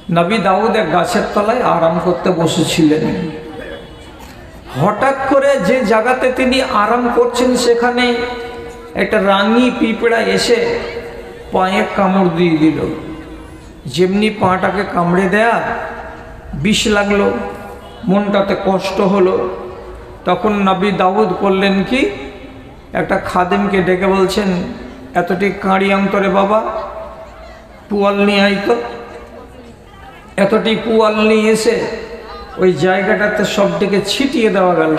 নবী দাউদ এক গাছের তলায় আরাম করতে বসেছিলেন। হঠাৎ করে যে জায়গাতে তিনি আরাম করছেন সেখানে একটা রাঙি পিঁপড়া এসে পায়ে কামড় দিয়ে দিল। যেমনি পাটাকে কামড়ে দেয়া বিষ লাগলো, মনটাতে কষ্ট হলো। তখন নবী দাউদ করলেন কি, একটা খাদেমকে ডেকে বলছেন, এতটি কাঁড়ি অন্তরে বাবা, পুয়াল নিয়ে আইতো। এতটি পুয়াল নিয়ে এসে ওই জায়গাটাতে সবটিকে ছিটিয়ে দেওয়া গেল।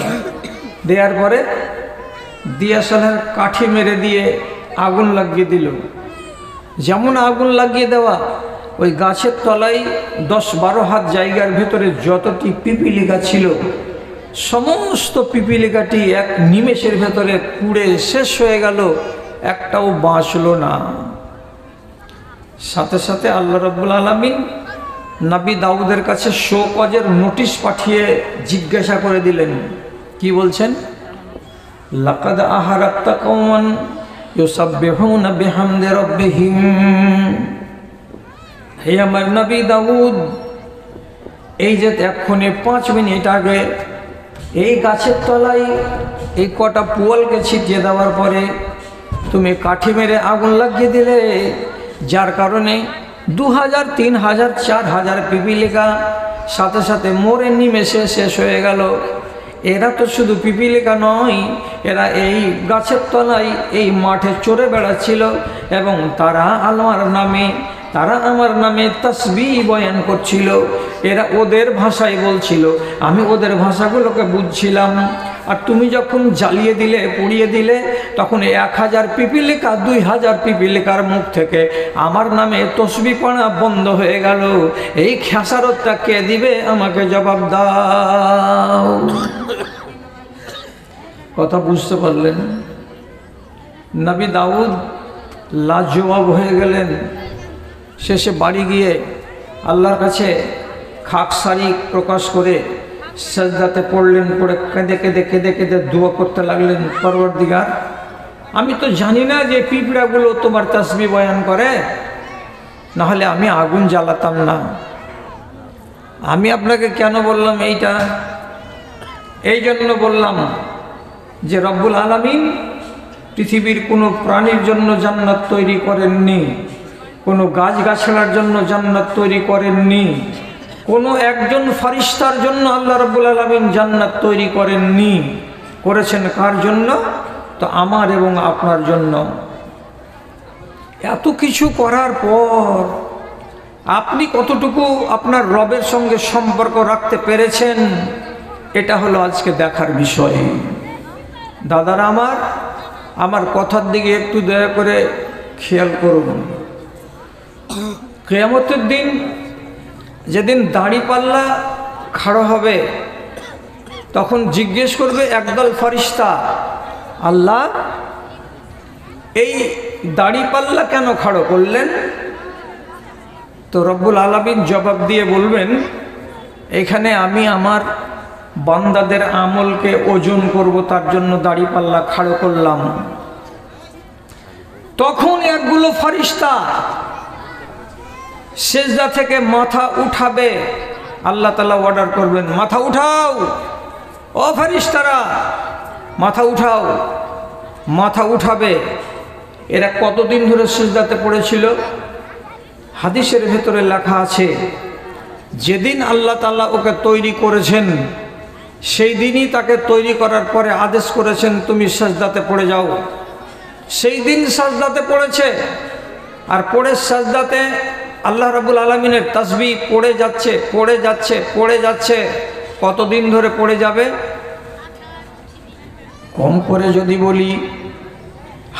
দেওয়ার পরে দিয়াশালার কাঠি মেরে দিয়ে আগুন লাগিয়ে দিল। যেমন আগুন লাগিয়ে দেওয়া, ওই গাছের তলায় 10-12 হাত জায়গার ভেতরে যতটি পিপিলিকা ছিল সমস্ত পিপিলিকাটি এক নিমেষের ভেতরে পুড়ে শেষ হয়ে গেল, একটাও বাঁচল না। সাথে সাথে আল্লাহ রাব্বুল আলামিন নবী দাউদের কাছে শোকজের নোটিশ পাঠিয়ে জিজ্ঞাসা করে দিলেন, কি বলছেন? লাকাদ আহারাক্তা কওমান ইউসাব্বিহুনা বিহামদি রাব্বিহিম। হে আমার নবী দাউদ, এই যে এক্ষণে 5 মিনিট আগে এই গাছের তলায় এই কটা পুয়ালকে ছিটিয়ে দেওয়ার পরে তুমি কাঠি মেরে আগুন লাগিয়ে দিলে, যার কারণে 2000, 3000, 4000 পিপিলিকা সাথে সাথে মরে নিমেষে শেষ হয়ে গেল। এরা তো শুধু পিপিলিকা নয়, এরা এই গাছের তলায় এই মাঠে চড়ে বেড়াচ্ছিল এবং তারা আমার নামে তাসবিহ বয়ান করছিল। এরা ওদের ভাষায় বলছিল, আমি ওদের ভাষাগুলোকে বুঝছিলাম। আর তুমি যখন জ্বালিয়ে দিলে, পুড়িয়ে দিলে, তখন 1000 পিপিলিকা 2000 পিপিলিকার মুখ থেকে আমার নামে তসবিহ পড়া বন্ধ হয়ে গেল। এই খেসারতটা কে দিবে? আমাকে জবাব দাও। কথা বুঝতে পারলেন? নবী দাউদ লাজবাব হয়ে গেলেন। শেষে বাড়ি গিয়ে আল্লাহর কাছে খাকসারি প্রকাশ করে সেজদাতে পড়লেন। পড়ে কেঁদে কেঁদে কেঁদে কেঁদে দোয়া করতে লাগলেন, পরওয়ারদিগার, আমি তো জানি না যে পিঁপড়াগুলো তোমার তাসবিহ বয়ান করে, নাহলে আমি আগুন জ্বালাতাম না। আমি আপনাকে কেন বললাম এইটা? এই জন্য বললাম যে রব্বুল আলামিন পৃথিবীর কোনো প্রাণীর জন্য জান্নাত তৈরি করেননি, কোনো গাছগাছালার জন্য জান্নাত তৈরি করেননি, কোনো একজন ফারিস্তার জন্য আল্লাহ রাব্বুল আলামিন জান্নাত তৈরি করেননি। করেছেন কার জন্য? তো আমার এবং আপনার জন্য। এত কিছু করার পর আপনি কতটুকু আপনার রবের সঙ্গে সম্পর্ক রাখতে পেরেছেন, এটা হলো আজকে দেখার বিষয়। দাদারা আমার কথার দিকে একটু দয়া করে খেয়াল করুন। কিয়ামতের দিন যেদিন দাড়িপাল্লা খাড়া হবে, তখন জিজ্ঞেস করবে একদল ফেরেশতা, আল্লাহ এই দাড়িপাল্লা কেন খাড়া করলেন? তো রব্বুল আলামিন জবাব দিয়ে বলবেন, এখানে আমি আমার বান্দাদের আমলকে ওজন করব, তার জন্য দাড়িপাল্লা খাড়া করলাম। তখন একগুলো ফেরেশতা সেজদা থেকে মাথা উঠাবে। আল্লাহ তাআলা অর্ডার করবেন, মাথা উঠাও, ও ফেরেশতারা মাথা উঠাও। মাথা উঠাবে। এরা কতদিন ধরে সেজদাতে পড়েছিল? হাদিসের ভেতরে লেখা আছে, যেদিন আল্লাহ তাআলা ওকে তৈরি করেছেন সেই দিনই তাকে তৈরি করার পরে আদেশ করেছেন, তুমি সেজদাতে পড়ে যাও। সেই দিন সেজদাতে পড়েছে। আর পড়ে সেজদাতে আল্লাহ রাব্বুল আলামিনের তাসবিহ পড়ে যাচ্ছে, পড়ে যাচ্ছে, পড়ে যাচ্ছে। কতদিন ধরে পড়ে যাবে? কম করে যদি বলি,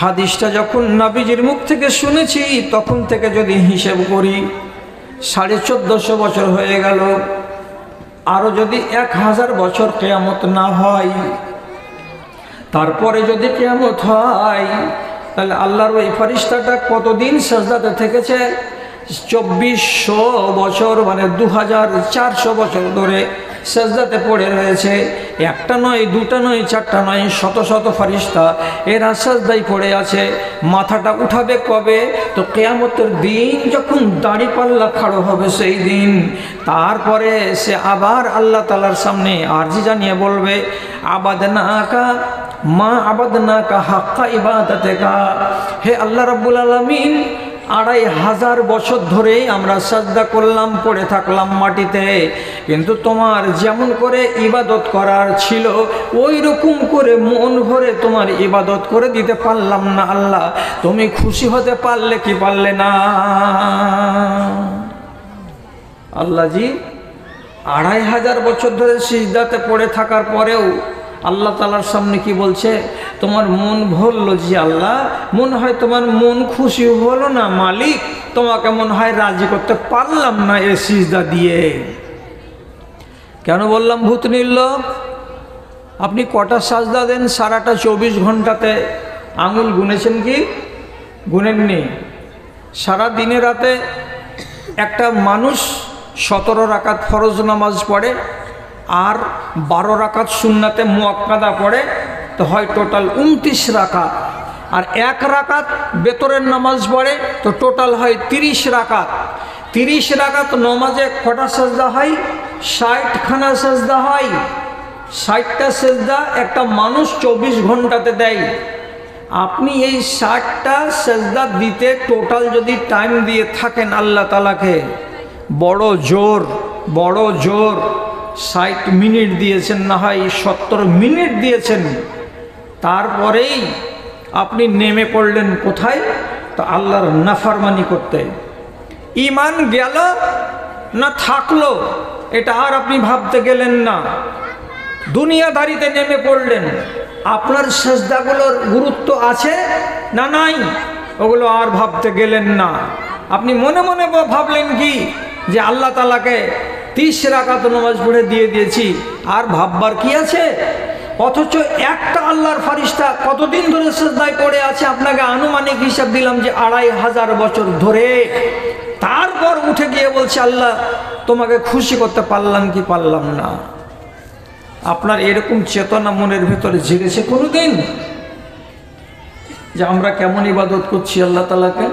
হাদিসটা যখন নবীজির মুখ থেকে শুনেছি তখন থেকে যদি হিসেব করি, 1450 বছর হয়ে গেল। আরও যদি 1000 বছর কিয়ামত না হয়, তারপরে যদি কিয়ামত হয়, তাহলে আল্লাহর ওই ফেরেশতাটা কতদিন সেজদাতে থেকেছে? 2400 বছর, মানে 2400 বছর ধরে সেজদাতে পড়ে রয়েছে। একটা নয়, দুটা নয়, চারটা নয়, শত শত ফারিস্তা এরা সেজদায় পড়ে আছে। মাথাটা উঠাবে কবে? তো কিয়ামতের দিন যখন দাঁড়িপাল্লা খাড়ো হবে সেই দিন। তারপরে সে আবার আল্লাহ তাআলার সামনে আরজি জানিয়ে বলবে, আবাদনাকা মা আবাদনাকা হাক্কা ইবাদাতিকা। হে আল্লাহ রাব্বুল আলামিন, 2500 বছর ধরেই আমরা সাজদা করলাম, পড়ে থাকলাম মাটিতে, কিন্তু তোমার যেমন করে ইবাদত করার ছিল ওই রকম করে মন ভরে তোমার ইবাদত করে দিতে পারলাম না। আল্লাহ, তুমি খুশি হতে পারলে কি পারলে না? আল্লাহ জি 2500 বছর ধরে সিজদাতে পড়ে থাকার পরেও আল্লাহ তাআলার সামনে কি বলছে? তোমার মন ভরলো জি আল্লাহ, মনে হয় তোমার মন খুশি হলো না মালিক, তোমাকে মনে হয় রাজি করতে পারলাম না এ সিজদা দিয়ে। কেন বললাম ভূত নির্লোভ? আপনি কটা সাজদা দেন সারাটা 24 ঘন্টাতে? আঙুল গুনেছেন কি? গুনেননি। সারা দিনে রাতে একটা মানুষ 17 রাকাত ফরজ নামাজ পড়ে আর 12 রাকাত সুন্নাতে মুআক্কাদা পড়ে, তো হয় টোটাল 29 রাকাত। আর 1 রাকাত বেতরের নামাজ পড়ে, তো টোটাল হয় 30 রাকাত। 30 রাকাত নামাজে কটা সেজদা হয়? 60খানা সেজদা হয়। 60টা সেজদা একটা মানুষ 24 ঘন্টাতে দেয়। আপনি এই 60টা সেজদা দিতে টোটাল যদি টাইম দিয়ে থাকেন আল্লাহ তাআলাকে, বড় জোর 60 মিনিট দিয়েছেন, না হয় 70 মিনিট দিয়েছেন, তারপরেই আপনি নেমে পড়লেন কোথায়? তো আল্লাহর নাফরমানি করতে। ঈমান গেল না থাকলো এটা আর আপনি ভাবতে গেলেন না, দুনিয়াদারিতে নেমে পড়লেন। আপনার সেজদাগুলোর গুরুত্ব আছে না নাই ওগুলো আর ভাবতে গেলেন না। আপনি মনে মনে ভাবলেন কি যে আল্লাহ তাআলাকে 30 রাকাত নামাজ পড়ে দিয়ে দিয়েছি, আর ভাববার কি আছে? অথচ একটা আল্লাহর ফারিস্তা কতদিন ধরে সেজদায় পড়ে আছে আপনাকে আনুমানিক হিসাব দিলাম যে 2500 বছর ধরে। তারপর উঠে গিয়ে বলছে আল্লাহ তোমাকে খুশি করতে পারলাম কি পারলাম না? আপনার এরকম চেতনা মনের ভেতরে জেগেছে কোনোদিন যে আমরা কেমন ইবাদত করছি আল্লাহ তাআলাকে?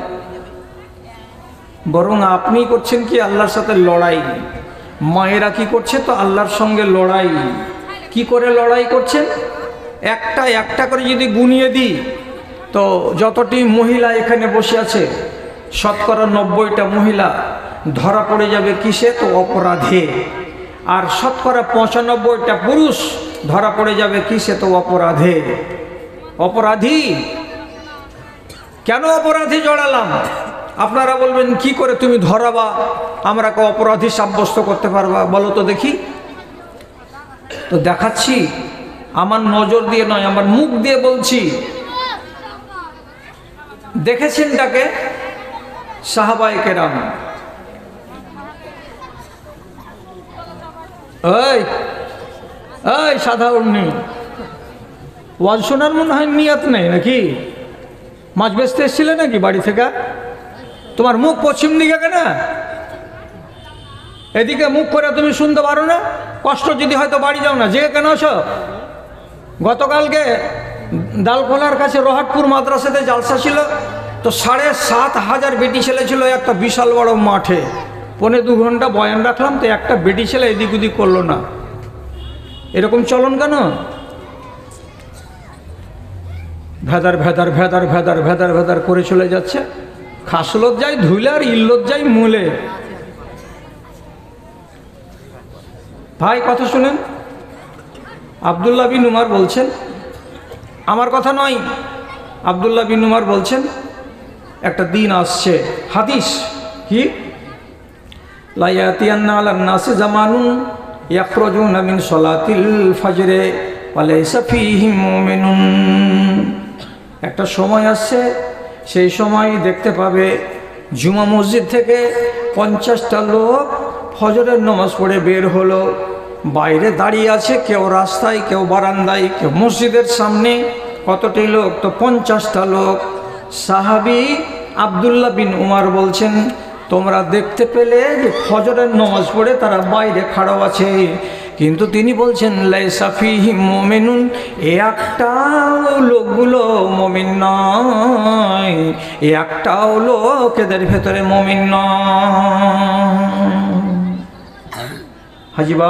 বরং আপনি করছেন কি আল্লাহর সাথে লড়াই। মায়েরা কি করছে? তো আল্লাহর সঙ্গে লড়াই। কি করে লড়াই করছেন? একটা একটা করে যদি গুনিয়ে দিই তো যতটি মহিলা এখানে বসে আছে শতকরা 90টা মহিলা ধরা পড়ে যাবে কিসে? তো অপরাধে। আর শতকরা 95টা পুরুষ ধরা পড়ে যাবে কিসে? তো অপরাধে। অপরাধী। কেন অপরাধী জড়ালাম? আপনারা বলবেন কি করে তুমি ধরাবা, আমরা অপরাধী সাব্যস্ত করতে পারবা? বলো তো দেখি। তো দেখাচ্ছি, আমার নজর দিয়ে নয়, আমার মুখ দিয়ে বলছি। দেখেছেন তাকে সাহাবায়ে কেরাম। এই এই সাধারণ নেই, ওয়াজ শোনার মনে হয় নিয়ত নেই নাকি? মাছ বেচতে এসেছিলে নাকি বাড়ি থেকে? তোমার মুখ পশ্চিম দিকে কেন? এদিকে মুখ করে তুমি শুনতে পারো না? কষ্ট যদি হয়তো বাড়ি যাও না, যে কেন আছো? গতকালকে ডালখোলার কাছে রহাটপুর মাদ্রাসাতে জালসা ছিল, তো 7,500 বেটি ছেলে ছিল একটা বিশাল বড় মাঠে। 1.25 ঘন্টা বয়ান রাখলাম, তো একটা বেটি ছেলে এদিক ওদিক করলো না। এরকম চলন কেন? ভেদার ভেদার ভেদার ভেদার ভেদার ভেদার করে চলে যাচ্ছে। খাসলত যাই ধুলে আর ইল্লত যাই মূলে। ভাই কথা শুনেন, আব্দুল্লাহ বিন উমর বলছেন, আমার কথা নয়, আব্দুল্লাহ বিন উমর বলছেন একটা দিন আসছে, হাদিস কি, লা ইয়াতিয়ান্না আলান নাসি জামানুন ইয়াখরুজুনা মিন সলাতিল ফজরে ওয়া লাইসা ফীহিম মুমিনুন। একটা সময় আসছে, সেই সময় দেখতে পাবে জুমা মসজিদ থেকে 50টা লোক ফজরের নামাজ পড়ে বের হলো, বাইরে দাঁড়িয়ে আছে, কেউ রাস্তায়, কেউ বারান্দায়, কেউ মসজিদের সামনে। কতটি লোক? তো 50টা লোক। সাহাবী আব্দুল্লাহ বিন উমর বলছেন, তোমরা দেখতে পেলে যে ফজরের নামাজ পড়ে তারা বাইরে খাড়া আছে, কিন্তু তিনি বলছেন লাইসা ফিহি মুমিনুন, একটাও লোকগুলো মুমিন নয়, একটাও লোক এদের ভেতরে মুমিন নয়। হাজিবা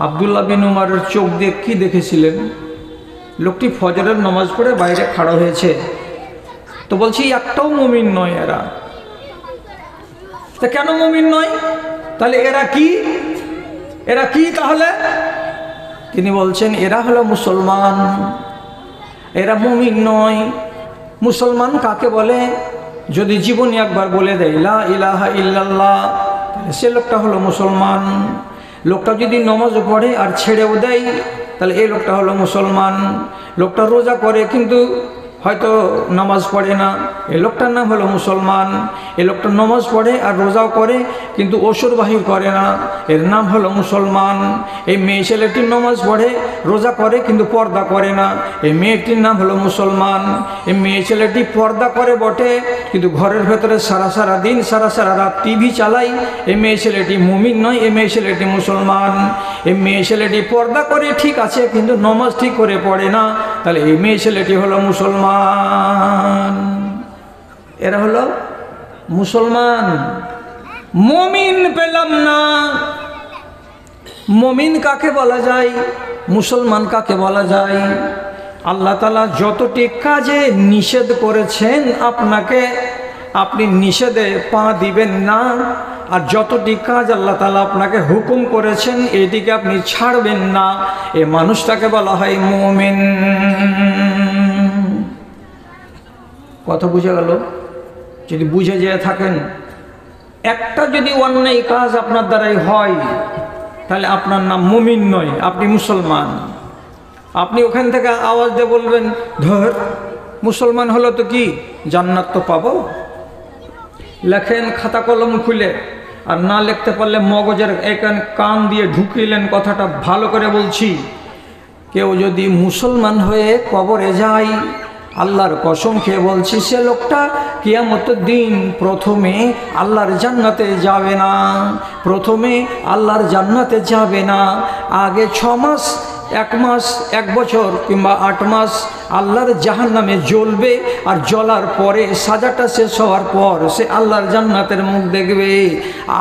আব্দুল্লাহ বিন উমারের চোখ দিয়ে কি দেখেছিলেন? লোকটি ফজরের নামাজ পড়ে বাইরে খাড়া হয়েছে, তো বলছি একটাও মুমিন নয় এরা। তা কেন মুমিন নয়? তাহলে এরা কি? এরা কি তাহলে? তিনি বলছেন এরা হলো মুসলমান, এরা মুমিন নয়। মুসলমান কাকে বলে? যদি জীবনে একবার বলে দেয় লা ইলাহা ইল্লাল্লাহ, সে লোকটা হলো মুসলমান। লোকটা যদি নামাজ পড়ে আর ছেড়েও দেয়, তাহলে এই লোকটা হলো মুসলমান। লোকটা রোজা করে কিন্তু হয়তো নামাজ পড়ে না, এই লোকটার নাম হলো মুসলমান। এই লোকটা নামাজ পড়ে আর রোজাও করে কিন্তু অসুর বাহির করে না, এর নাম হলো মুসলমান। এই মেয়ে ছেলেটির নামাজ পড়ে রোজা করে কিন্তু পর্দা করে না, এই মেয়েটির নাম হলো মুসলমান। এই মেয়ে ছেলেটি পর্দা করে বটে কিন্তু ঘরের ভেতরে সারা দিন সারা রাত টিভি চালাই, এই মেয়ে ছেলেটি মুমিন নয়, এই মেয়ে ছেলেটি মুসলমান। এই মেয়ে ছেলেটি পর্দা করে ঠিক আছে কিন্তু নামাজ ঠিক করে পড়ে না, তাহলে এই মেয়ে ছেলেটি হলো মুসলমান। এরা হলো মুসলমান। মুমিন পেলাম না। মুমিন কাকে বলা যায়? মুসলমান কাকে বলা যায়? আল্লাহ তাআলা যতটি কাজে নিষেধ করেছেন আপনাকে, আপনি নিষেধে পা দিবেন না। আর যতটি কাজ আল্লাহ তাআলা আপনাকে হুকুম করেছেন এটিকে আপনি ছাড়বেন না, এ মানুষটাকে বলা হয় মুমিন। কথা বুঝে গেল? যদি বুঝে যেয়ে থাকেন, একটা যদি অন্যায় কাজ আপনার দ্বারাই হয় তাহলে আপনার নাম মুমিন নয়, আপনি মুসলমান। আপনি ওখান থেকে আওয়াজ দিয়ে বলবেন ধর মুসলমান হলো তো কি জান্নাত তো পাবো। লেখেন খাতা কলম খুলে, আর না লিখতে পারলে মগজের এখান কান দিয়ে ঢুকিলেন। কথাটা ভালো করে বলছি, কেউ যদি মুসলমান হয়ে কবরে যায়, আল্লাহর কসম খেয়ে বলছি সে লোকটা কিয়ামতের দিন প্রথমে আল্লাহর জান্নাতে যাবে না, প্রথমে আল্লাহর জান্নাতে যাবে না। আগে 6 মাস, 1 মাস, 1 বছর কিংবা 8 মাস আল্লাহর জাহান্নামে জ্বলবে, আর জ্বলার পরে সাজাটা শেষ হওয়ার পর সে আল্লাহর জান্নাতের মুখ দেখবে।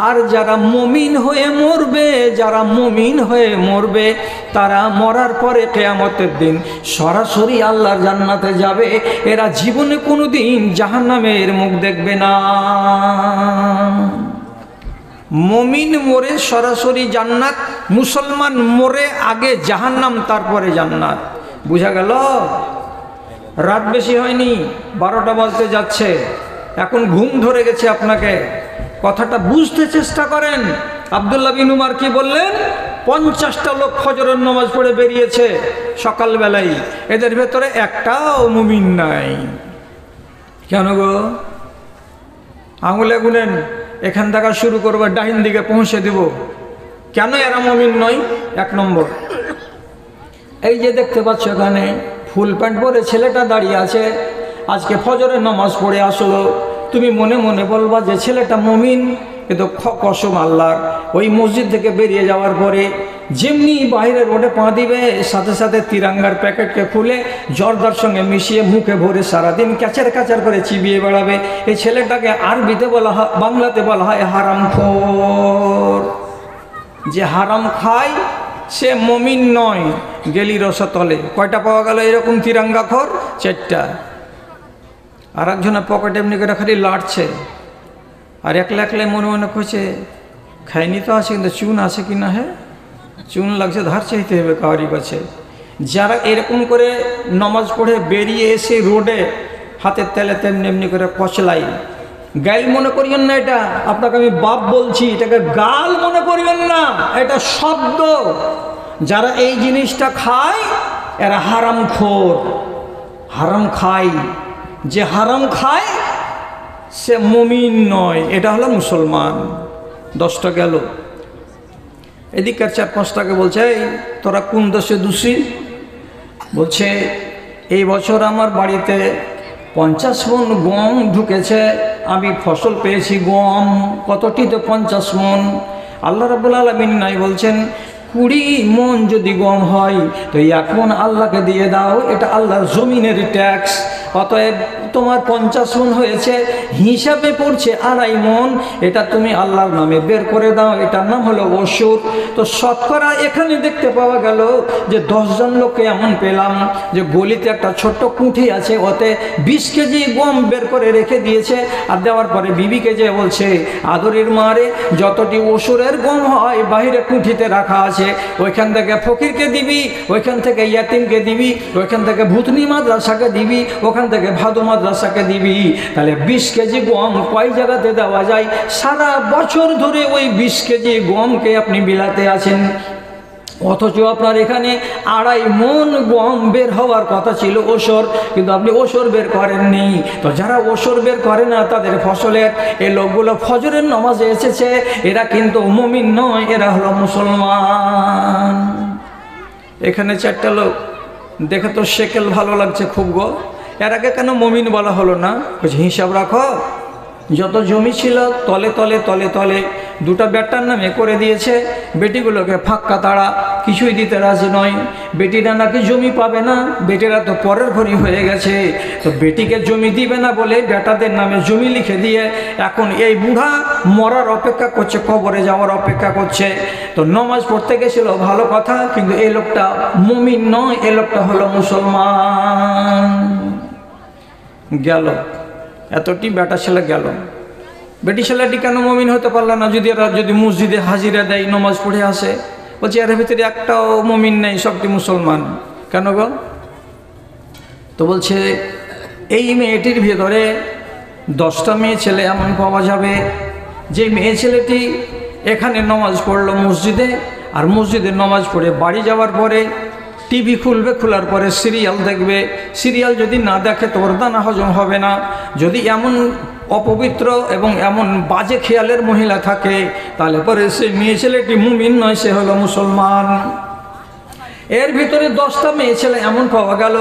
আর যারা মুমিন হয়ে মরবে, যারা মুমিন হয়ে মরবে, তারা মরার পরে কিয়ামতের দিন সরাসরি আল্লাহর জান্নাতে যাবে। এরা জীবনে কোনোদিন জাহান্নামের মুখ দেখবে না। মুমিন মরে সরাসরি জান্নাত, মুসলমান মরে আগে জাহান্নাম তারপরে জান্নাত। বুঝা গেল? রাত বেশি হয়নি, 12টা বাজতে যাচ্ছে, এখন ঘুম ধরে গেছে আপনাকে। কথাটা বুঝতে চেষ্টা করেন। আব্দুল্লাহ বিন উমার কি বললেন? 50টা লোক ফজরের নামাজ পড়ে বেরিয়েছে সকালবেলায়, এদের ভেতরে একটাও মুমিন নাই। কেন গো? আঙুলে গুনেন, এখান থেকে শুরু করবো, ডাহিন দিকে পৌঁছে দেব। কেন এরা মুমিন নয়? 1 নম্বর, এই যে দেখতে পাচ্ছ এখানে ফুল প্যান্ট পরে ছেলেটা দাঁড়িয়ে আছে, আজকে ফজরের নামাজ পড়ে আসলো। তুমি মনে মনে বলবা যে ছেলেটা মুমিন, কিন্তু কসম আল্লাহর, ওই মসজিদ থেকে বেরিয়ে যাওয়ার পরে যেমনি বাইরে রোডে পা দিবে, সাথে সাথে তিরাঙ্গার প্যাকেটকে খুলে জর্দার সঙ্গে মিশিয়ে মুখে ভরে সারাদিন ক্যাচার ক্যাচার করে চিবিয়ে বেড়াবে। এই ছেলেটাকে আরবিতে বলা হয়, বাংলাতে বলা হয় হারামখোর। যে হারাম খায় সে মুমিন নয়। গেলি রসতলে কয়টা পাওয়া গেল এরকম তিরাঙ্গাখোর? 4টা। আর একজনের পকেটে এমনি করে খালি লাড়ছে, আর একলা মনে মনে করছে খাইনি তো আছে, কিন্তু চুন আছে কি না, হ্যাঁ চুন লাগছে, ধার চাইতে হবে কাউরি কাছে। যারা এরকম করে নামাজ পড়ে বেরিয়ে এসে রোডে হাতের তেলে তেমনি এমনি করে কচলাই, গাইল মনে করিয়েন না, এটা আপনাকে আমি বাপ বলছি, এটাকে গাল মনে করিয়েন না, এটা শব্দ। যারা এই জিনিসটা খায় এরা হারামখোর, হারাম খায়। যে হারাম খায় সে মুমিন নয়, এটা হলো মুসলমান। 10টা গেল। এদিককার 4-5টাকে বলছে এই তোরা কোন দেশে দোষী? বলছে এই বছর আমার বাড়িতে 50 মণ গম ঢুকেছে, আমি ফসল পেয়েছি গম। কতটি? তো 50 মণ। আল্লাহ রাব্বুল আলামিন নাই বলছেন 20 মণ যদি গম হয় তো 1 মণ আল্লাহকে দিয়ে দাও, এটা আল্লাহর জমিনের ট্যাক্স। অতএব তোমার 50 মণ হয়েছে, হিসাবে পড়ছে 2.5 মণ, এটা তুমি আল্লাহর নামে বের করে দাও, এটার নাম হলো ওশর। তো শতকরা এখানে দেখতে পাওয়া গেল যে 10 জন লোককে এমন পেলাম যে গলিতে একটা ছোট্ট কুঠি আছে, ওতে 20 কেজি গম বের করে রেখে দিয়েছে। আর দেওয়ার পরে বিবিকে যে বলছে, আদরের মারে যতটি ওশরের গম হয় বাহিরে কুঠিতে রাখা আছে, ওইখান থেকে ফকিরকে দিবি, ওইখান থেকে ইয়াতিমকে দিবি, ওইখান থেকে ভূতনি মাদ্রাসাকে দিবি, ওখান থেকে ভাদু মাদ্রাসাকে দিবি। তাহলে 20 কেজি গম কয় জায়গাতে দেওয়া যায়? সারা বছর ধরে ওই 20 কেজি গমকে আপনি বিলাতে আছেন, অথচ আপনার এখানে 2.5 মণ গম বের হওয়ার কথা ছিল ওশর, কিন্তু আপনি ওশর বের করেননি। তো যারা ওশর বের করে না তাদের ফসলের, এই লোকগুলো ফজরের নামাজে এসেছে, এরা কিন্তু মুমিন নয়, এরা হলো মুসলমান। এখানে 4টা লোক দেখে তো শেকেল ভালো লাগছে খুব গো, এর আগে কেন মুমিন বলা হলো না? হিসাব রাখো, যত জমি ছিল তলে তলে তলে তলে 2টা বেটার নামে করে দিয়েছে, বেটিগুলোকে ফাঁক্কা তাড়া, কিছুই দিতে রাজি নয়। বেটিরা নাকি জমি পাবে না, বেটিরা তো পরের ঘরই হয়ে গেছে, তো বেটিকে জমি দিবে না বলে বেটাদের নামে জমি লিখে দিয়ে এখন এই বুড়া মরার অপেক্ষা করছে, কবরে যাওয়ার অপেক্ষা করছে। তো নামাজ পড়তে গেছিল ভালো কথা, কিন্তু এই লোকটা মুমিন নয়, এই লোকটা হলো মুসলমান। গেল এতটি বেটা ছেলে গেল, বেটি ছেলেটি কেন মুমিন হতে পারল না? যদি মসজিদে হাজিরা দেয়, নমাজ পড়ে আসে, বলছে এর ভিতরে একটাও মুমিন নেই, সবটি মুসলমান। কেন গো? তো বলছে এই মেয়েটির ভিতরে 10টা মেয়ে ছেলে এমন পাওয়া যাবে যে মেয়ে ছেলেটি এখানে নমাজ পড়লো মসজিদে, আর মসজিদে নমাজ পড়ে বাড়ি যাওয়ার পরে টিভি খুলবে, খোলার পরে সিরিয়াল দেখবে, সিরিয়াল যদি না দেখে তো ওর দানা হজম হবে না। যদি এমন অপবিত্র এবং এমন বাজে খেয়ালের মহিলা থাকে, তাহলে পরে সে মেয়ে ছেলেটি মুমিন নয়, সে হলো মুসলমান। এর ভিতরে 10টা মেয়ে ছেলে এমন পাওয়া গেল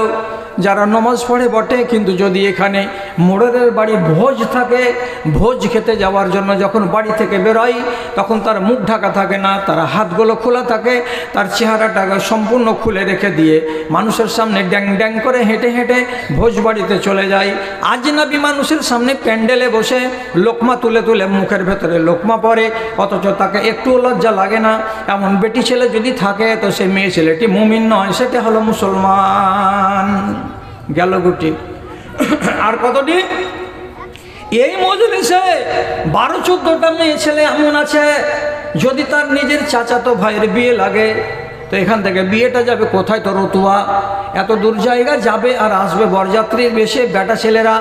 যারা নমাজ পড়ে বটে, কিন্তু যদি এখানে মোড়ের বাড়ি ভোজ থাকে, ভোজ খেতে যাওয়ার জন্য যখন বাড়ি থেকে বেরোয় তখন তার মুখ ঢাকা থাকে না, তার হাতগুলো খোলা থাকে, তার চেহারাটাকে সম্পূর্ণ খুলে রেখে দিয়ে মানুষের সামনে ড্যাং ড্যাং করে হেঁটে হেঁটে ভোজ বাড়িতে চলে যায়। আজনাবি মানুষের সামনে প্যান্ডেলে বসে লোকমা তুলে তুলে মুখের ভেতরে লোকমা পড়ে, অথচ তাকে একটু লজ্জা লাগে না। এমন বেটি ছেলে যদি থাকে তো সে মেয়ে ছেলেটি মুমিন নয়, সেটা হলো মুসলমান। গেল গুটি। আর কতটি? এই মজলিসে 12-14টা মেয়ে ছেলে এমন আছে, যদি তার নিজের চাচাতো ভাইয়ের বিয়ে লাগে তো এখান থেকে বিয়েটা যাবে কোথায়? তো রতুয়া, এত দূর জায়গা যাবে আর আসবে বরযাত্রীর বেশে বেটা ছেলেরা।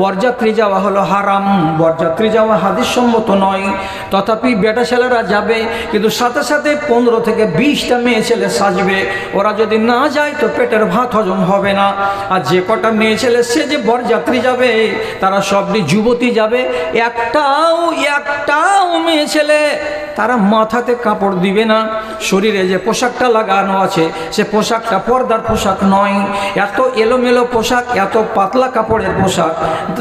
বরযাত্রী যাওয়া হলো হারাম, বরযাত্রী যাওয়া হাদিস সম্মত নয়, তথাপি বেটা ছেলেরা যাবে, কিন্তু সাথে সাথে 15 থেকে 20টা মেয়ে ছেলে সাজবে। ওরা যদি না যায় তো পেটের ভাত হজম হবে না। আর যে কটা মেয়ে ছেলে সে যে বরযাত্রী যাবে তারা সবটি যুবতী যাবে, একটাও মেয়ে ছেলে তারা মাথাতে কাপড় দিবে না। শরীরে যে পোশাকটা লাগানো আছে সে পোশাকটা পর্দার পোশাক নয়, এত এলোমেলো পোশাক, এত পাতলা কাপড়ের পোশাক,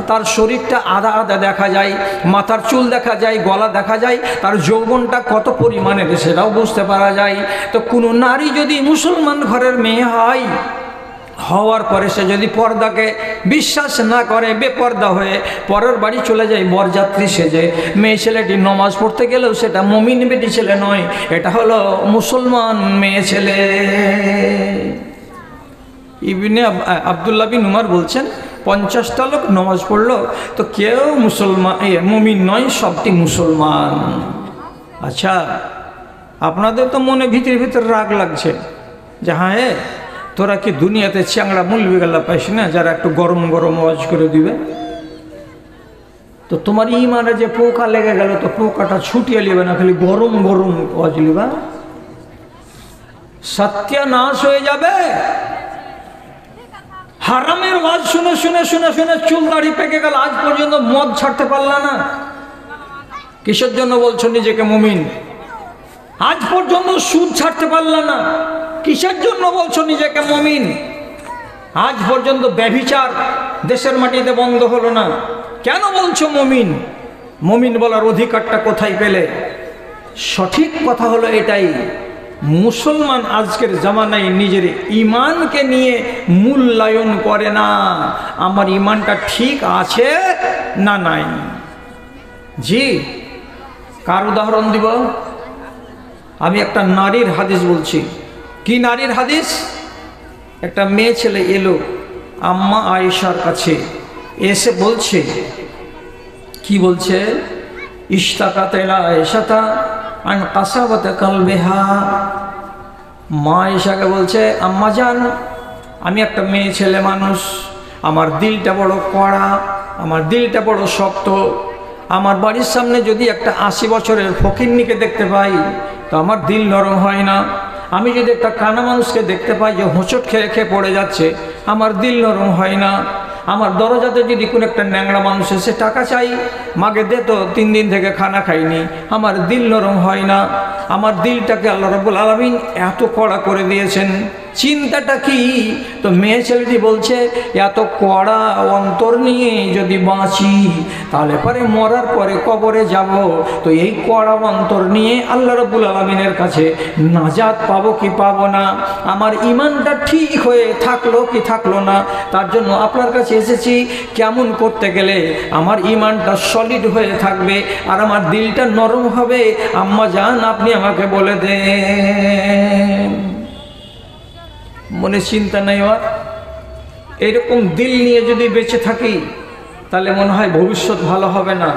তার শরীরটা আধা আধা দেখা যায়, মাথার চুল দেখা যায়, গলা দেখা যায়, তার যৌবনটা কত পরিমাণের সেটাও বুঝতে পারা যায়। তো কোনো নারী যদি মুসলমান ঘরের মেয়ে হয়, হওয়ার পরে সে যদি পর্দাকে বিশ্বাস না করে, বেপর্দা হয়ে পরের বাড়ি চলে যায় বরযাত্রী সেজে, মেয়ে ছেলেটি নমাজ পড়তে গেলেও সেটা মুমিন বেটি ছেলে নয়, এটা হলো মুসলমান মেয়ে ছেলে। ইবনে আব্দুল্লাহ বিন উমর বলছেন 50টা লোক নমাজ পড়লো তো কেউ মুসলমান মুমিন নয়, সবটি মুসলমান। আচ্ছা, আপনাদের তো মনে ভিতরে ভিতরে রাগ লাগছে যে হ্যাঁ তোরা কি দুনিয়াতে চ্যাংড়া মুলবি গেলা পাইস না যারা একটু গরম গরম ওয়াজ করে দিবে? তো তোমার ইমানে যে পোকা লেগে গেল তো পোকাটা ছুটিয়ে নিবে না, খালি গরম গরম ওয়াজ লিবা, সত্যানাশ হয়ে যাবে। হারামের ওয়াজ শুনে শুনে শুনে শুনে চুল দাড়ি পেকে গেল, আজ পর্যন্ত মদ ছাড়তে পারলা না। কিসের জন্য বলছো নিজেকে মুমিন? আজ পর্যন্ত সুদ ছাড়তে পারলা না, কিসের জন্য বলছো নিজেকে মুমিন? আজ পর্যন্ত ব্যভিচার দেশের মাটিতে বন্ধ হলো না, কেন বলছো মুমিন? মুমিন বলার অধিকারটা কোথায় পেলে? সঠিক কথা হলো এটাই, মুসলমান আজকের জামানায় নিজের ইমানকে নিয়ে মূল্যায়ন করে না, আমার ইমানটা ঠিক আছে না নাই। জি, কার উদাহরণ দিব? আমি একটা নারীর হাদিস বলছি। কি নারীর হাদিস? একটা মেয়ে ছেলে এলো আম্মা আয়েশার কাছে, এসে বলছে, কি বলছে? ইশতাকাত ইলা আয়েশাতা আন কাসাওয়াত কলবিহা। মা আয়েশাকে বলছে, আম্মা জান, আমি একটা মেয়ে ছেলে মানুষ, আমার দিলটা বড় কড়া, আমার দিলটা বড় শক্ত। আমার বাড়ির সামনে যদি একটা 80 বছরের ফকিন্নিকে দেখতে পাই তো আমার দিল নরম হয় না। আমি যদি একটা কানা মানুষকে দেখতে পাই যে হোঁচট খেয়ে খেয়ে পড়ে যাচ্ছে, আমার দিল নরম হয় না। আমার দরজাতে যদি কোনো একটা ন্যাংরা মানুষ এসে টাকা চাই, মাকে দে তো, 3 দিন থেকে খানা খাইনি, আমার দিল নরম হয় না। আমার দিলটাকে আল্লাহ রাব্বুল আলামিন এত কড়া করে দিয়েছেন, চিন্তাটা কি? তো মেয়ে ছেলেটি বলছে, এত কড়া অন্তর নিয়ে যদি বাঁচি তাহলে পরে মরার পরে কবরে যাব, তো এই কড়া অন্তর নিয়ে আল্লাহ রাব্বুল আলামিনের কাছে নাজাত পাবো কি পাবো না? আমার ইমানটা ঠিক হয়ে থাকলো কি থাকলো না, তার জন্য আপনার কাছে এসেছি। কেমন করতে গেলে আমার ইমানটা সলিড হয়ে থাকবে আর আমার দিলটা নরম হবে? আম্মা জান, আপনি আমাকে বলে দেন। মনে চিন্তা নেই আর এরকম দিল নিয়ে যদি বেঁচে থাকি তাহলে মনে হয় ভবিষ্যৎ ভালো হবে না।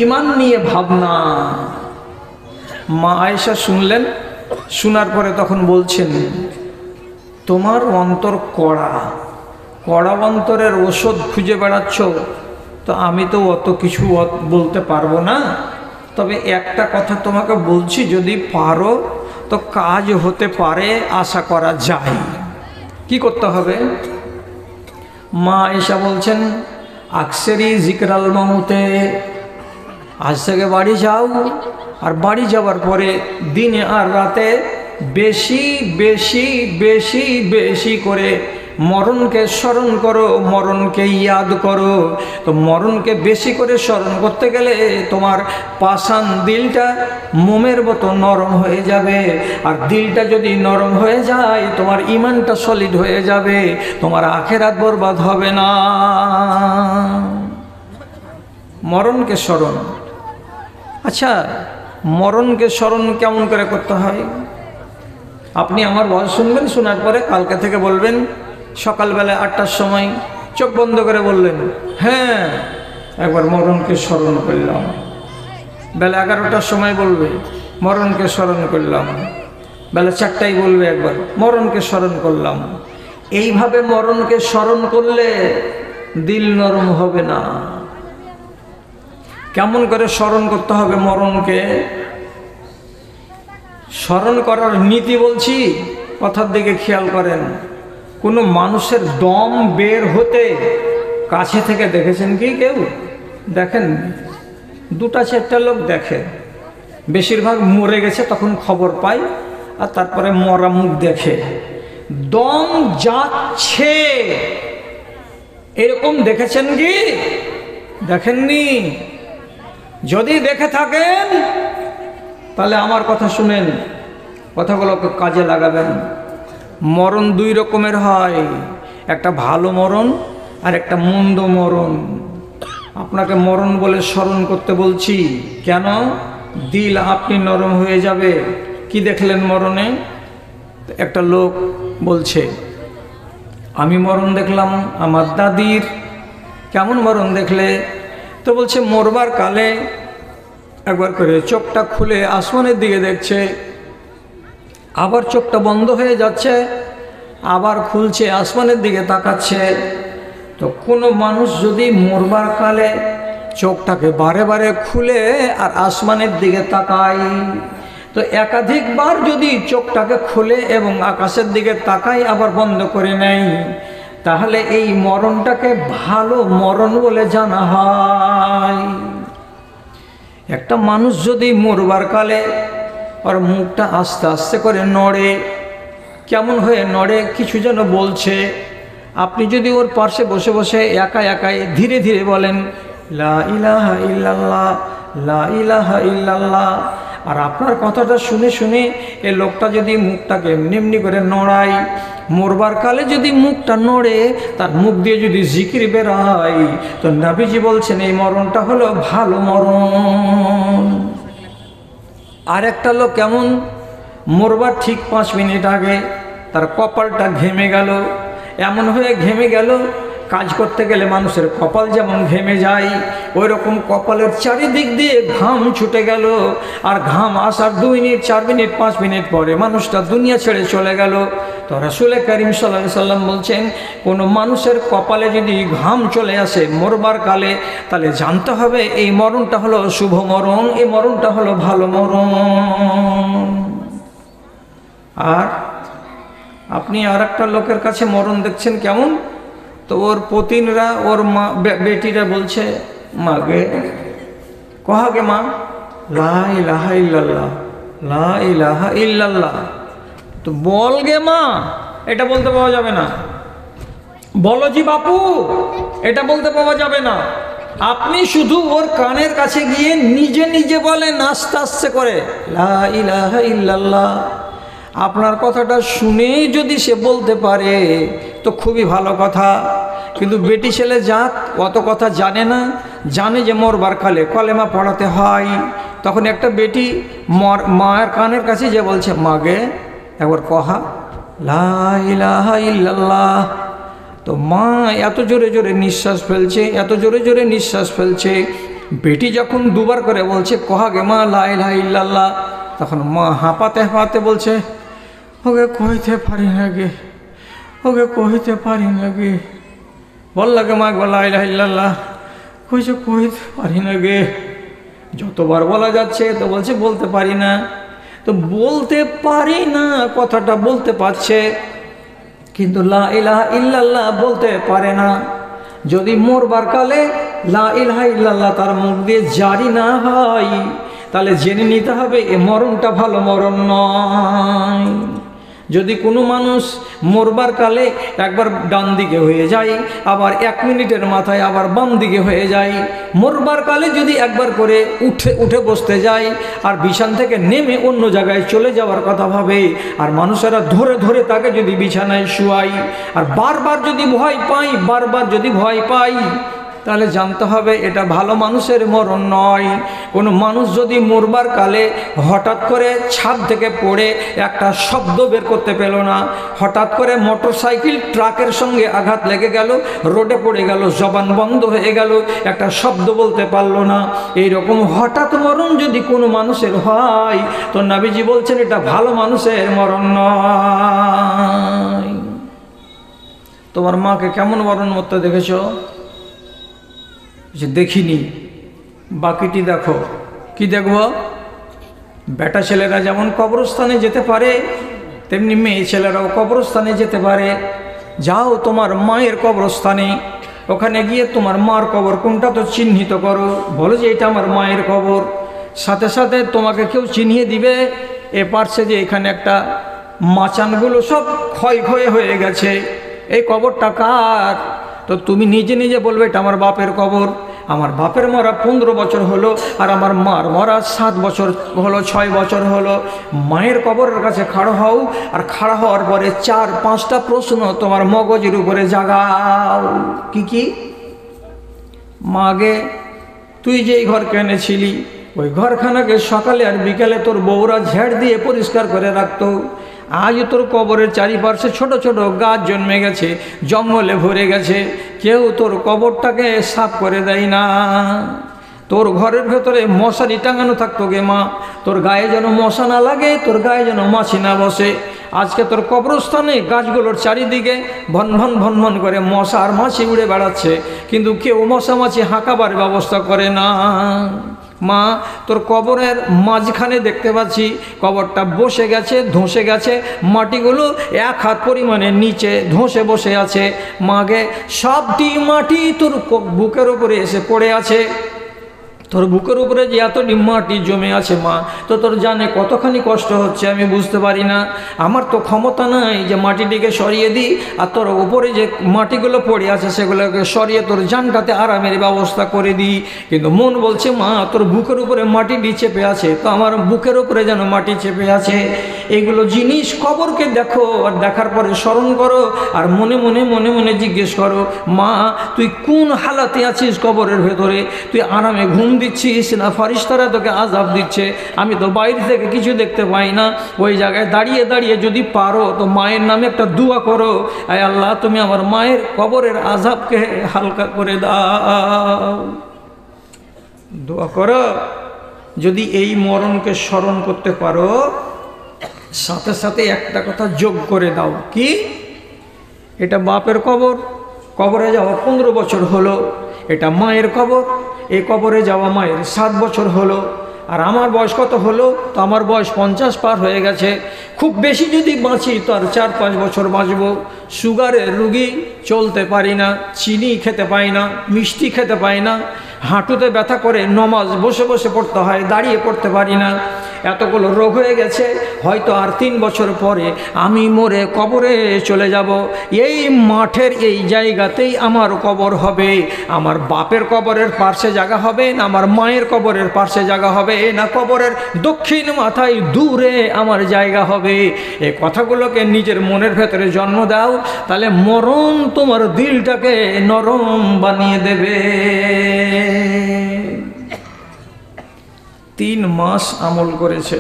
ইমান নিয়ে ভাবনা। মা আয়েশা শুনলেন, শোনার পরে তখন বলছেন, তোমার অন্তর কড়া, কড়া অন্তরের ওষুধ খুঁজে বেড়াচ্ছ, তো আমি তো অত কিছু বলতে পারবো না, তবে একটা কথা তোমাকে বলছি, যদি পারো তো কাজ হতে পারে, আশা করা যায়। কি করতে হবে? মা আয়েশা বলছেন, আকসেরি জিকরাল মাউতে, আজ থেকে বাড়ি যাও, আর বাড়ি যাওয়ার পরে দিনে আর রাতে বেশি বেশি বেশি বেশি করে মরণকে স্মরণ করো, মরণকে ইয়াদ করো। তো মরণকে বেশি করে স্মরণ করতে গেলে তোমার পাষাণ দিলটা মোমের মতো নরম হয়ে যাবে, আর দিলটা যদি নরম হয়ে যায় তোমার ইমানটা সলিড হয়ে যাবে, তোমার আখেরাত বরবাদ হবে না। মরণকে স্মরণ। আচ্ছা, মরণকে স্মরণ কেমন করে করতে হয়? আপনি আমার ওয়াজ শুনবেন, শোনার পরে কালকে থেকে বলবেন, সকালবেলা 8টার সময় চোখ বন্ধ করে বললেন, হ্যাঁ একবার মরণকে স্মরণ করলাম। বেলা 11টার সময় বলবে, মরণকে স্মরণ করলাম। বেলা 4টায় বলবে, একবার মরণকে স্মরণ করলাম। এইভাবে মরণকে স্মরণ করলে দিল নরম হবে না। কেমন করে স্মরণ করতে হবে মরণকে? স্মরণ করার নীতি বলছি, কথার দিকে খেয়াল করেন। কোনো মানুষের দম বের হতে কাছে থেকে দেখেছেন কি কেউ? দেখেন, 2-4টা লোক দেখে, বেশিরভাগ মরে গেছে তখন খবর পায়, আর তারপরে মরা মুখ দেখে। দম যাচ্ছে এরকম দেখেছেন কি? দেখেননি? যদি দেখে থাকেন তাহলে আমার কথা শুনেন, কথাগুলোকে কাজে লাগাবেন। মরণ 2 রকমের হয়, একটা ভালো মরণ আর একটা মন্দ মরণ। আপনাকে মরণ বলে স্মরণ করতে বলছি কেন? দিল আপনি নরম হয়ে যাবে। কি দেখলেন মরণে? একটা লোক বলছে, আমি মরণ দেখলাম আমার দাদির। কেমন মরণ দেখলে? তো বলছে, মরবার কালে একবার করে চোখটা খুলে আসমানের দিকে দেখছে, আবার চোখটা বন্ধ হয়ে যাচ্ছে, আবার খুলছে, আসমানের দিকে তাকাচ্ছে। তো কোনো মানুষ যদি মরবার কালে চোখটাকে বারে বারে খুলে আর আসমানের দিকে তাকায়, তো একাধিকবার যদি চোখটাকে খুলে এবং আকাশের দিকে তাকায় আবার বন্ধ করে নেয়, তাহলে এই মরণটাকে ভালো মরণ বলে জানা হয়। একটা মানুষ যদি মরবার কালে ওর মুখটা আস্তে আস্তে করে নড়ে, কেমন হয়ে নড়ে কিছু যেন বলছে, আপনি যদি ওর পাশে বসে বসে একা একাই ধীরে ধীরে বলেন লা ইলাহা ইল্লাল্লাহ, লা ইলাহা ইল্লাল্লাহ, আর আপনার কথাটা শুনে শুনে এ লোকটা যদি মুখটাকে এমনি এমনি করে নড়ায়, মরবার কালে যদি মুখটা নড়ে, তার মুখ দিয়ে যদি জিকির বেরোয়, তো নবীজি বলছেন এই মরণটা হলো ভালো মরণ। আর একটা লোক কেমন, মরবার ঠিক 5 মিনিট আগে তার কপালটা ঘেমে গেল, এমন হয়ে ঘেমে গেল, কাজ করতে গেলে মানুষের কপাল যেমন ঘেমে যায়, ওই রকম কপালের চারিদিক দিয়ে ঘাম ছুটে গেল। আর ঘাম আসার 2 মিনিট 4 মিনিট 5 মিনিট পরে মানুষটা দুনিয়া ছেড়ে চলে গেল। তো রাসূল করিম সাল্লাল্লাহু আলাইহি সাল্লাম বলছেন, কোনো মানুষের কপালে যদি ঘাম চলে আসে মরবার কালে, তাহলে জানতে হবে এই মরণটা হলো শুভ মরণ, এই মরণটা হলো ভালো মরণ। আর আপনি আর একটা লোকের কাছে মরণ দেখছেন কেমন, তো ওর পতিনরা, ওর মা বেটিরা বলছে, মা গে কহা গে মা, লা ইলাহা ইল্লাল্লাহ, লা ইলাহা ইল্লাল্লাহ। তো বল গে মা, এটা বলতে পাওয়া যাবে না। বলো জি বাপু, এটা বলতে পাওয়া যাবে না। আপনি শুধু ওর কানের কাছে গিয়ে নিজে নিজে বলেন আস্তে আস্তে করে, লা ইলাহা ইল্লাল্লাহ। আপনার কথাটা শুনেই যদি সে বলতে পারে তো খুবই ভালো কথা। কিন্তু বেটি ছেলে জাত অত কথা জানে না, জানে যে মরবার কালে কলেমা পড়াতে হয়। তখন একটা বেটি মায়ের কানের কাছে যে বলছে, মাগে একবার কহা লা ইলাহা ইল্লাল্লাহ। তো মা এত জোরে জোরে নিঃশ্বাস ফেলছে, এত জোরে জোরে নিঃশ্বাস ফেলছে। বেটি যখন 2 বার করে বলছে, কহা গে মা লা ইলাহা ইল্লাল্লাহ, তখন মা হাঁপাতে হাঁপাতে বলছে, ওকে কইতে পারি না গে, ওকে কইতে পারি না গে। বল লাগে মা লা ইলাহা ইল্লাল্লাহ, কইছে কইতে পারি না গে। যতবার বলা যাচ্ছে তো বলছে বলতে পারি না। তো বলতে পারি না কথাটা বলতে পারছে, কিন্তু লা ইলাহা ইল্লাল্লাহ বলতে পারে না। যদি মরবার কালে লা ইলাহা ইল্লাল্লাহ তার মুখ দিয়ে জারি না হয়, তাহলে জেনে নিতে হবে এ মরণটা ভালো মরণ নয়। যদি কোনো মানুষ মরবার কালে একবার ডান দিকে হয়ে যায়, আবার 1 মিনিটের মাথায় আবার বাম দিকে হয়ে যায়, মরবার কালে যদি একবার করে উঠে বসতে যায় আর বিছান থেকে নেমে অন্য জায়গায় চলে যাওয়ার কথা ভাবে, আর মানুষেরা ধরে ধরে তাকে যদি বিছানায় শুয়াই, আর বারবার যদি ভয় পাই, বারবার যদি ভয় পাই, তাহলে জানতে হবে এটা ভালো মানুষের মরণ নয়। কোনো মানুষ যদি মরবার কালে হঠাৎ করে ছাদ থেকে পড়ে একটা শব্দ বের করতে পেল না, হঠাৎ করে মোটরসাইকেল ট্রাকের সঙ্গে আঘাত লেগে গেল, রোডে পড়ে গেল, জবান বন্ধ হয়ে গেল, একটা শব্দ বলতে পারল না, এইরকম হঠাৎ মরণ যদি কোনো মানুষের হয়, তো নবীজি বলছেন এটা ভালো মানুষের মরণ নয়। তোমার মাকে কেমন মরণ মরতে দেখেছো? যে দেখিনি, বাকিটি দেখো। কি দেখব? বেটা ছেলেরা যেমন কবরস্থানে যেতে পারে, তেমনি মেয়ে ছেলেরাও কবরস্থানে যেতে পারে। যাও তোমার মায়ের কবরস্থানে, ওখানে গিয়ে তোমার মার কবর কোনটা তো চিহ্নিত করো, বলো যে এটা আমার মায়ের কবর। সাথে সাথে তোমাকে কেউ চিনিয়ে দিবে এ পারছে যে এখানে একটা মাচানগুলো সব ক্ষয় হয়ে গেছে, এই কবরটা কার? তো তুমি নিজে নিজে বলবে এটা আমার বাপের কবর। আমার বাপের মরা 15 বছর হলো, আর আমার মার মরা 7 বছর হলো, 6 বছর হলো। মায়ের কবরের কাছে খাড়া হও, আর খাড়া হওয়ার পরে 4-5টা প্রশ্ন তোমার মগজের উপরে জাগাও। কি? মাগে তুই যেই ঘর কিনেছিলি, ওই ঘরখানাকে সকালে আর বিকালে তোর বউরা ঝেড় দিয়ে পরিষ্কার করে রাখতো। আজ তোর কবরের চারিপাশে ছোট ছোট গাছ জন্মে গেছে, জঙ্গলে ভরে গেছে, কেউ তোর কবরটাকে সাফ করে দেয় না। তোর ঘরের ভেতরে মশারি টাঙানো থাকতো গে মা, তোর গায়ে যেন মশা না লাগে, তোর গায়ে যেন মাছি না বসে। আজকে তোর কবরস্থানে গাছগুলোর চারিদিকে ভন ভন ভন ভন করে মশা আর মাছি উড়ে বেড়াচ্ছে, কিন্তু কেউ মশা মাছি হাঁকাবার ব্যবস্থা করে না। মা তোর কবরের মাঝখানে দেখতে পাচ্ছি কবরটা বসে গেছে, ধসে গেছে, মাটিগুলো 1 হাত পরিমাণে নিচে ধসে বসে আছে। মাগে সবটি মাটি তোর বুকের উপরে এসে পড়ে আছে। তোর বুকের উপরে যে এতটি মাটি জমে আছে মা, তো তোর জানে কতখানি কষ্ট হচ্ছে আমি বুঝতে পারি না। আমার তো ক্ষমতা নাই যে মাটিটিকে সরিয়ে দিই, আর তোর উপরে যে মাটিগুলো পড়ে আছে সেগুলোকে সরিয়ে তোর জানটাতে আরামের ব্যবস্থা করে দিই। কিন্তু মন বলছে মা তোর বুকের উপরে মাটিটি চেপে আছে, তো আমার বুকের উপরে যেন মাটি চেপে আছে। এগুলো জিনিস কবরকে দেখো, আর দেখার পরে স্মরণ করো, আর মনে মনে মনে মনে জিজ্ঞেস করো মা তুই কোন হালাতে আছিস কবরের ভেতরে? তুই আরামে ঘুম দিচ্ছিস না ফারিস্তারা তোকে আযাব দিচ্ছে? আমি তো বাইরে থেকে কিছু দেখতে পাই না। ওই জায়গায় দাঁড়িয়ে দাঁড়িয়ে যদি পারো তো মায়ের নামে একটা দোয়া করো, আয় আল্লাহ তুমি আমার মায়ের কবরের আযাবকে হালকা করে দাও। দোয়া করো। যদি এই মরণকে স্মরণ করতে পারো, সাথে সাথে একটা কথা যোগ করে দাও। কি? এটা বাপের কবর, কবরে যাওয়া 15 বছর হলো। এটা মায়ের কবর, এই কবরে যাওয়া মায়ের 7 বছর হলো। আর আমার বয়স কত হলো? তো আমার বয়স 50 পার হয়ে গেছে। খুব বেশি যদি বাঁচি তো আর 4-5 বছর বাঁচব। সুগারের রুগী, চলতে পারি না, চিনি খেতে পাই না, মিষ্টি খেতে পাই না, হাঁটুতে ব্যথা করে, নমাজ বসে বসে পড়তে হয়, দাঁড়িয়ে পড়তে পারি না। এতগুলো রোগ হয়ে গেছে। হয়তো আর 3 বছর পরে আমি মরে কবরে চলে যাব। এই মাঠের এই জায়গাতেই আমার কবর হবে। আমার বাপের কবরের পার্শ্বে জায়গা হবে না আমার মায়ের কবরের পার্শ্বে জায়গা হবে না কবরের দক্ষিণ মাথায় দূরে আমার জায়গা হবে। এই কথাগুলোকে নিজের মনের ভেতরে জন্ম দাও, তাহলে মরণ তোমার দিলটাকে নরম বানিয়ে দেবে। 3 মাস আমল করেছে।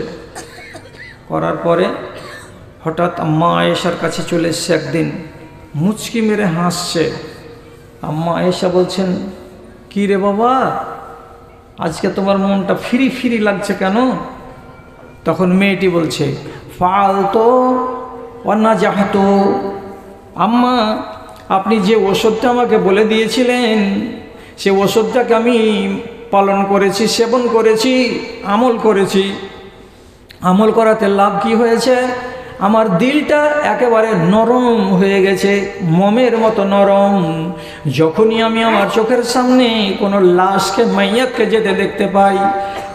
করার পরে হঠাৎ আম্মা আয়েশার কাছে চলে এসছে। একদিন মুচকি মেরে হাসছে। আম্মা আয়েশা বলছেন, কী রে বাবা, আজকে তোমার মনটা ফিরি ফিরি লাগছে কেন? তখন মেয়েটি বলছে, ফালতো অন্না যাহতো, আম্মা আপনি যে ওষুধটা আমাকে বলে দিয়েছিলেন সে ওষুধটাকে আমি পালন করেছি, সেবন করেছি, আমল করেছি। আমল করাতে লাভ কি হয়েছে? আমার দিলটা একেবারে নরম হয়ে গেছে, মোমের মতো নরম। যখনই আমি আমার চোখের সামনে কোনো লাশকে, মাইয়াতকে যেতে দেখতে পাই,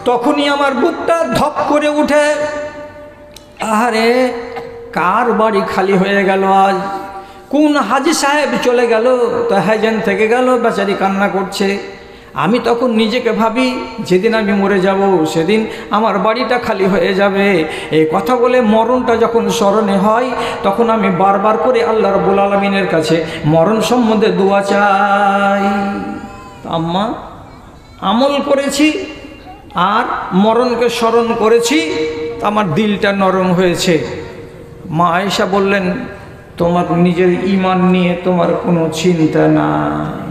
তখনই আমার বুকটা ধপ করে উঠে। আহারে, কার বাড়ি খালি হয়ে গেল আজ? কোন হাজি সাহেব চলে গেল, তো হ্যাজেন থেকে গেল, বেচারি কান্না করছে। আমি তখন নিজেকে ভাবি যেদিন আমি মরে যাব সেদিন আমার বাড়িটা খালি হয়ে যাবে। এই কথা বলে মরণটা যখন স্মরণে হয় তখন আমি বারবার করে আল্লাহ রাব্বুল আলামিনের কাছে মরণ সম্বন্ধে দোয়া চাই। আম্মা আমল করেছি আর মরণকে স্মরণ করেছি, আমার দিলটা নরম হয়েছে। মা আয়েশা বললেন, তোমার নিজের ঈমান নিয়ে তোমার কোনো চিন্তা নাই।